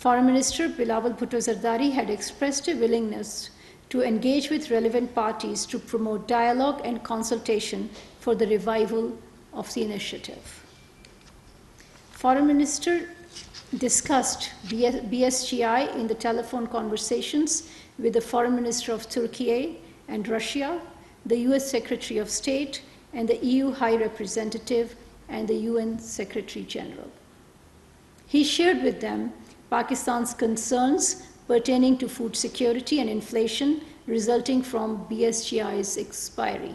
Foreign Minister Bilawal Bhutto Zardari had expressed a willingness to engage with relevant parties to promote dialogue and consultation for the revival of the initiative. Foreign Minister discussed BSGI in the telephone conversations with the Foreign Minister of Turkey and Russia, the US Secretary of State, and the EU High Representative and the UN Secretary General. He shared with them Pakistan's concerns pertaining to food security and inflation resulting from BSGI's expiry.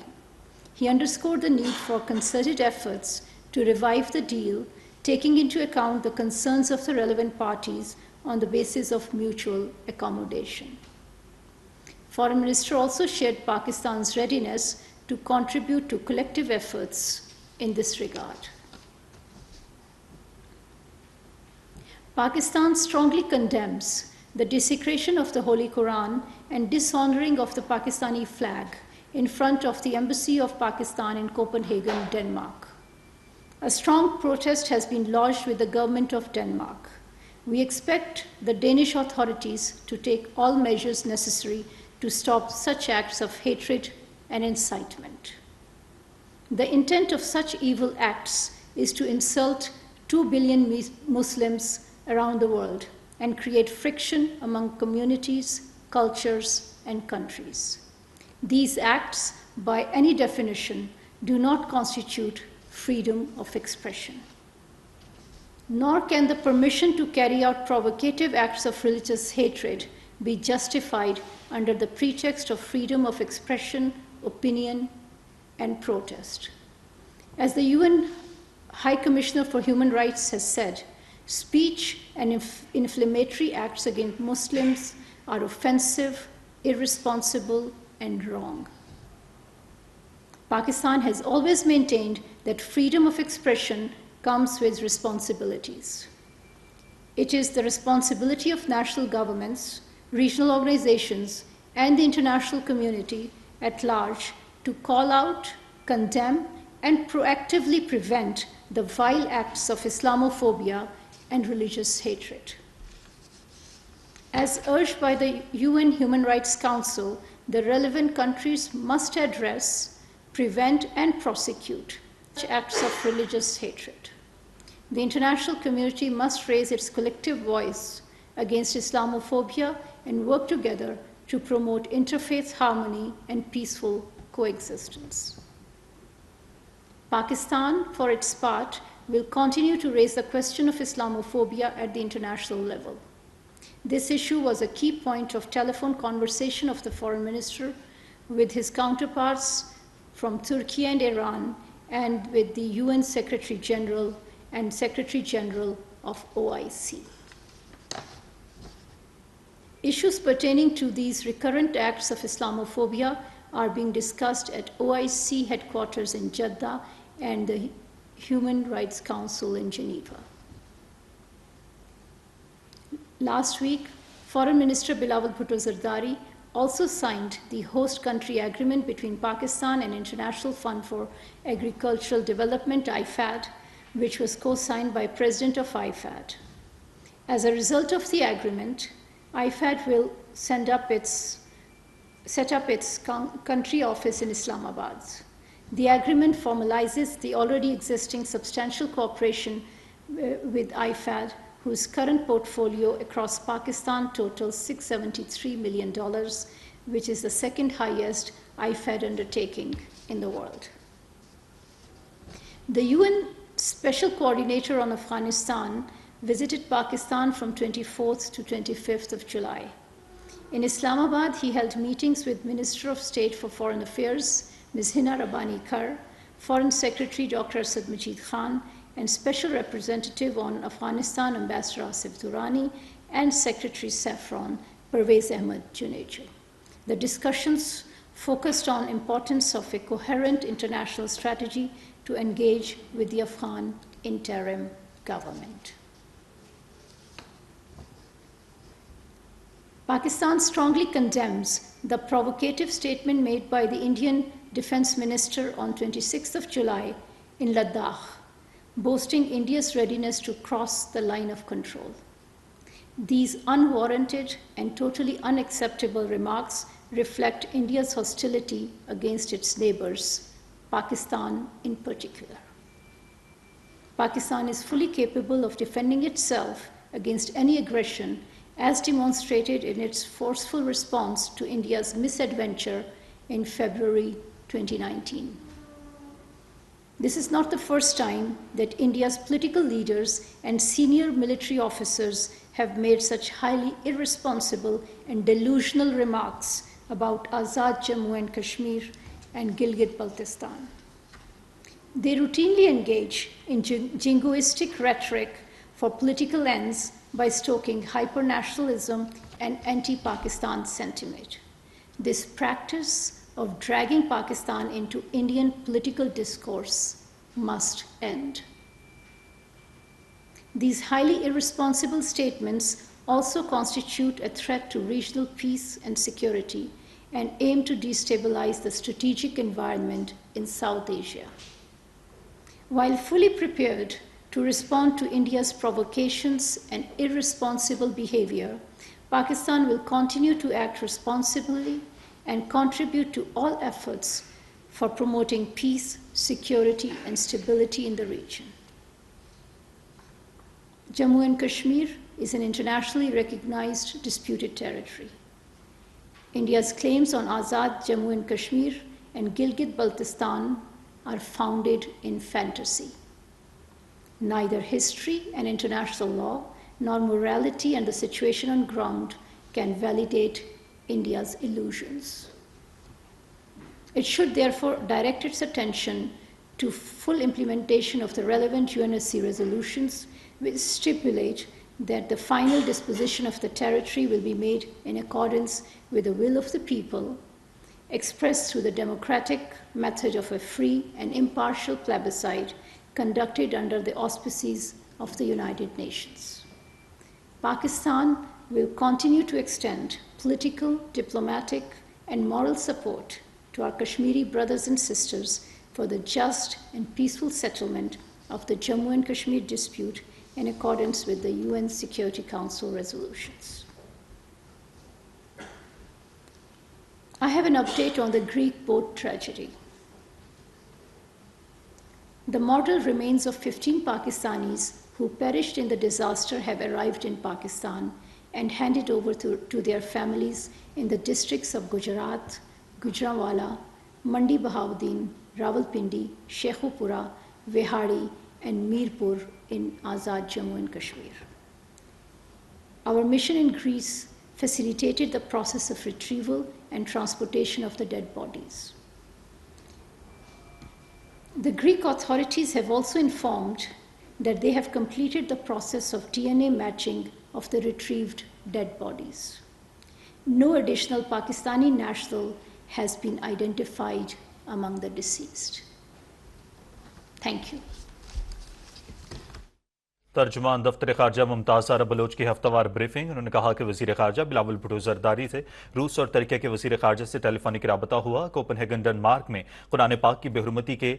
He underscored the need for concerted efforts to revive the deal, taking into account the concerns of the relevant parties on the basis of mutual accommodation. Foreign Minister also shared Pakistan's readiness to contribute to collective efforts in this regard. Pakistan strongly condemns the desecration of the Holy Quran and dishonoring of the Pakistani flag in front of the Embassy of Pakistan in Copenhagen, Denmark. A strong protest has been lodged with the government of Denmark. We expect the Danish authorities to take all measures necessary to stop such acts of hatred and incitement. The intent of such evil acts is to insult 2 billion Muslims around the world and create friction among communities, cultures, and countries. These acts, by any definition, do not constitute freedom of expression. Nor can the permission to carry out provocative acts of religious hatred be justified under the pretext of freedom of expression, opinion, and protest. As the UN High Commissioner for Human Rights has said, speech and inflammatory acts against Muslims are offensive, irresponsible, and wrong. Pakistan has always maintained that freedom of expression comes with responsibilities. It is the responsibility of national governments, regional organizations, and the international community at large to call out, condemn, and proactively prevent the vile acts of Islamophobia and religious hatred. As urged by the UN Human Rights Council, the relevant countries must address, prevent, and prosecute such acts of religious hatred. The international community must raise its collective voice against Islamophobia and work together to promote interfaith harmony and peaceful coexistence. Pakistan, for its part, will continue to raise the question of Islamophobia at the international level. This issue was a key point of telephone conversation of the Foreign Minister with his counterparts from Turkey and Iran and with the UN Secretary General and Secretary General of OIC. Issues pertaining to these recurrent acts of Islamophobia are being discussed at OIC headquarters in Jeddah and the Human Rights Council in Geneva. Last week, Foreign Minister Bilawal Bhutto Zardari also signed the host country agreement between Pakistan and International Fund for Agricultural Development, IFAD, which was co-signed by President of IFAD. As a result of the agreement, IFAD will set up its country office in Islamabad. The agreement formalizes the already existing substantial cooperation with IFAD, whose current portfolio across Pakistan totals $673 million, which is the second highest IFAD undertaking in the world. The UN Special Coordinator on Afghanistan visited Pakistan from 24th to 25th of July. In Islamabad, he held meetings with Minister of State for Foreign Affairs, Ms. Hina Rabbani Kar, Foreign Secretary Dr. Asad Majid Khan, and Special Representative on Afghanistan Ambassador Asif Durrani, and Secretary Saffron Pervez Ahmed Junaid. The discussions focused on importance of a coherent international strategy to engage with the Afghan interim government. Pakistan strongly condemns the provocative statement made by the Indian Defense Minister on 26th of July in Ladakh, boasting India's readiness to cross the line of control. These unwarranted and totally unacceptable remarks reflect India's hostility against its neighbors, Pakistan in particular. Pakistan is fully capable of defending itself against any aggression, as demonstrated in its forceful response to India's misadventure in February 2019. This is not the first time that India's political leaders and senior military officers have made such highly irresponsible and delusional remarks about Azad Jammu and Kashmir and Gilgit-Baltistan. They routinely engage in jingoistic rhetoric for political ends by stoking hyper-nationalism and anti-Pakistan sentiment. This practice of dragging Pakistan into Indian political discourse must end. These highly irresponsible statements also constitute a threat to regional peace and security and aim to destabilize the strategic environment in South Asia. While fully prepared to respond to India's provocations and irresponsible behavior, Pakistan will continue to act responsibly and contribute to all efforts for promoting peace, security, and stability in the region. Jammu and Kashmir is an internationally recognized disputed territory. India's claims on Azad Jammu and Kashmir and Gilgit-Baltistan are founded in fantasy. Neither history and international law, nor morality and the situation on ground can validate India's illusions. It should therefore direct its attention to full implementation of the relevant UNSC resolutions, which stipulate that the final disposition of the territory will be made in accordance with the will of the people, expressed through the democratic method of a free and impartial plebiscite conducted under the auspices of the United Nations. Pakistan will continue to extend political, diplomatic, and moral support to our Kashmiri brothers and sisters for the just and peaceful settlement of the Jammu and Kashmir dispute in accordance with the UN Security Council resolutions. I have an update on the Greek boat tragedy. The mortal remains of 15 Pakistanis who perished in the disaster have arrived in Pakistan and handed over to their families in the districts of Gujarat, Gujranwala, Mandi Bahauddin, Rawalpindi, Sheikhupura, Vehari, and Mirpur in Azad Jammu and Kashmir. Our mission in Greece facilitated the process of retrieval and transportation of the dead bodies. The Greek authorities have also informed that they have completed the process of DNA matching of the retrieved dead bodies. No additional Pakistani national has been identified among the deceased. Thank you. ترجمان دفتر خارجہ ممتاز بلوچ کی ہفتہ وار briefing. انہوں نے کہا کہ وزیر خارجہ بلاول بھٹو زرداری سے روس اور ترکیہ کے وزیر خارجہ سے ٹیلی فونک رابطہ ہوا. کوپن ہیگن ڈنمارک میں قرآن پاک کی بے حرمتی کے